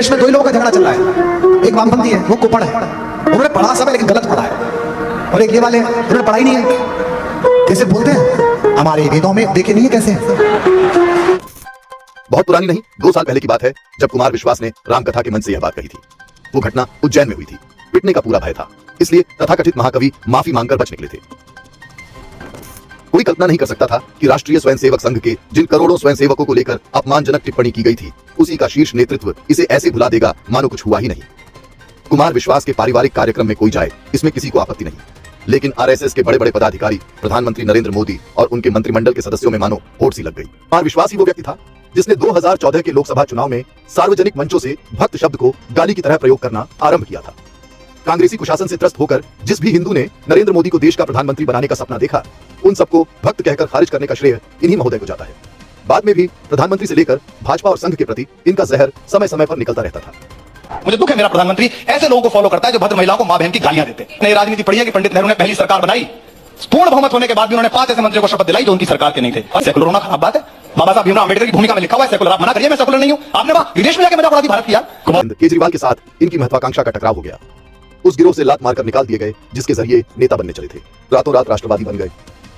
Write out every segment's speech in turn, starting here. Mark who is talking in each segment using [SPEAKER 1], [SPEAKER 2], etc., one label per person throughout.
[SPEAKER 1] देश में दो ही लोगों का झगड़ा चल रहा है, एक वामपंथी है, वो कुपड़ है, उन्होंने पढ़ा सब है लेकिन गलत पढ़ा है, और एक ये वाले उन्होंने पढ़ाई नहीं है। कैसे बोलते हैं, हमारे वेदों में देखे नहीं है कैसे।
[SPEAKER 2] बहुत पुरानी नहीं, 2 साल पहले की बात है जब कुमार विश्वास ने रामकथा के मंच से यह बात कही थी। वो घटना उज्जैन में हुई थी। पिटने का पूरा भय था, इसलिए तथाकथित महाकवि माफी मांगकर बच निकले थे। कोई कल्पना नहीं कर सकता था कि राष्ट्रीय स्वयंसेवक संघ के जिन करोड़ों स्वयंसेवकों को लेकर अपमानजनक टिप्पणी की गई थी, उसी का शीर्ष नेतृत्व इसे ऐसे भुला देगा मानो कुछ हुआ ही नहीं। कुमार विश्वास के पारिवारिक कार्यक्रम में कोई जाए, इसमें किसी को आपत्ति नहीं, लेकिन आरएसएस के बड़े बड़े पदाधिकारी, प्रधानमंत्री नरेंद्र मोदी और उनके मंत्रिमंडल के सदस्यों में मानो होड़ सी लग गई। कुमार विश्वास ही वो व्यक्ति था जिसने 2014 के लोकसभा चुनाव में सार्वजनिक मंचों से भक्त शब्द को गाली की तरह प्रयोग करना आरंभ किया था। कांग्रेसी कुशासन से त्रस्त होकर जिस भी हिंदू ने नरेंद्र मोदी को देश का प्रधानमंत्री बनाने का सपना देखा, उन सबको भक्त कहकर खारिज करने का श्रेय इन्हीं महोदय को जाता है। बाद में भी प्रधानमंत्री से लेकर भाजपा और संघ के प्रति इनका जहर समय समय पर निकलता रहता था।
[SPEAKER 3] मुझे दुख है, मेरा प्रधानमंत्री ऐसे लोगों को फॉलो करता है जो भद्र महिलाओं को मां बहन की गालियां देते हैं। नई राजनीति पढ़ी है कि पंडित नेहरू ने पहली सरकार बनाई, पूर्ण बहुमत होने के बाद भी उन्होंने 5 ऐसे मंत्रियों को शपथ दिलाई जो उनकी सरकार के नहीं थे। और सेकुलर होना खराब बात है। बाबा साहब भीमराव अंबेडकर की भूमिका में लिखा हुआ है सेकुलर, आप मना करिए मैं सेकुलर नहीं हूं। आपने वहां विदेश में जाकर मजाक उड़ा दी भारत की। यार
[SPEAKER 2] केजरीवाल के साथ इनकी महत्वाकांक्षा का टकराव हो गया। उस गिरोह से लात मारकर निकाल दिए गए जिसके जरिए नेता बनने चले थे। रातों रात राष्ट्रवादी बन गए।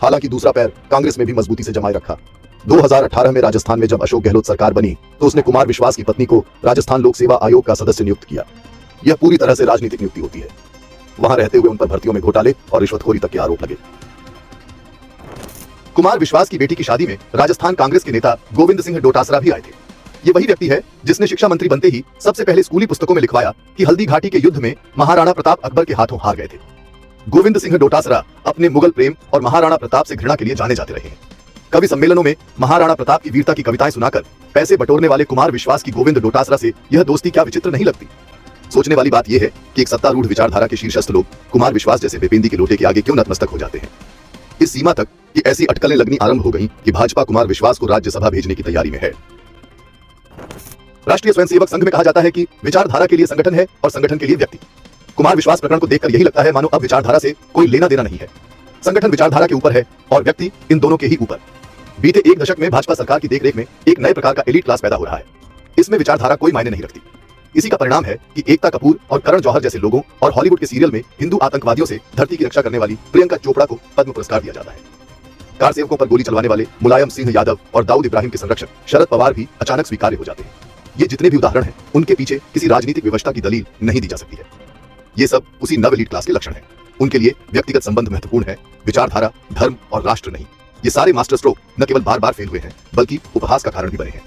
[SPEAKER 2] हालांकि दूसरा पैर कांग्रेस में भी मजबूती से जमाए रखा। 2018 में राजस्थान में जब अशोक गहलोत सरकार बनी तो उसने कुमार विश्वास की पत्नी को राजस्थान लोक सेवा आयोग का सदस्य नियुक्त किया। यह पूरी तरह से राजनीतिक नियुक्ति होती है। वहां रहते हुए उन पर भर्तियों में घोटाले और रिश्वतखोरी तक के आरोप लगे। कुमार विश्वास की बेटी की शादी में राजस्थान कांग्रेस के नेता गोविंद सिंह डोटासरा भी आए थे। ये वही व्यक्ति है जिसने शिक्षा मंत्री बनते ही सबसे पहले स्कूली पुस्तकों में लिखवाया कि हल्दी घाटी के युद्ध में महाराणा प्रताप अकबर के हाथों हार गए थे। गोविंद सिंह डोटासरा अपने मुगल प्रेम और महाराणा प्रताप से घृणा के लिए जाने जाते रहे हैं। कवि सम्मेलनों में महाराणा प्रताप की वीरता की कविताएं सुनाकर पैसे बटोरने वाले कुमार विश्वास की गोविंद डोटासरा से यह दोस्ती क्या विचित्र नहीं लगती। सोचने वाली बात यह है कि एक सत्तारूढ़ विचारधारा के शीर्षस्थ लोग कुमार विश्वास जैसे बेपेंदी के लोटे के आगे क्यों नतमस्तक हो जाते हैं। इस सीमा तक कि ऐसी अटकलें लगनी आरंभ हो गईं कि भाजपा कुमार विश्वास को राज्यसभा भेजने की तैयारी में है। राष्ट्रीय स्वयंसेवक संघ में कहा जाता है कि विचारधारा के लिए संगठन है और संगठन के लिए व्यक्ति। कुमार विश्वास प्रकरण को देखकर यही लगता है मानो अब विचारधारा से कोई लेना देना नहीं है। संगठन विचारधारा के ऊपर है और व्यक्ति इन दोनों के ही ऊपर। बीते 1 दशक में भाजपा सरकार की देखरेख में एक नए प्रकार का एलीट क्लास पैदा हो रहा है। इसमें विचारधारा कोई मायने नहीं रखती। इसी का परिणाम है कि एकता कपूर और करण जौहर जैसे लोगों और हॉलीवुड के सीरियल में हिंदू आतंकवादियों से धरती की रक्षा करने वाली प्रियंका चोपड़ा को पद्म पुरस्कार दिया जाता है। कार सेवकों पर गोली चलवाने वाले मुलायम सिंह यादव और दाऊद इब्राहिम के संरक्षक शरद पवार भी अचानक स्वीकार्य हो जाते हैं। ये जितने भी उदाहरण हैं, उनके पीछे किसी राजनीतिक व्यवस्था की दलील नहीं दी जा सकती है। ये सब उसी नव एलीट क्लास के लक्षण हैं। उनके लिए व्यक्तिगत संबंध महत्वपूर्ण है, विचारधारा, धर्म और राष्ट्र नहीं। ये सारे मास्टर स्ट्रोक न केवल बार बार फेल हुए हैं, बल्कि उपहास का कारण भी बने हैं।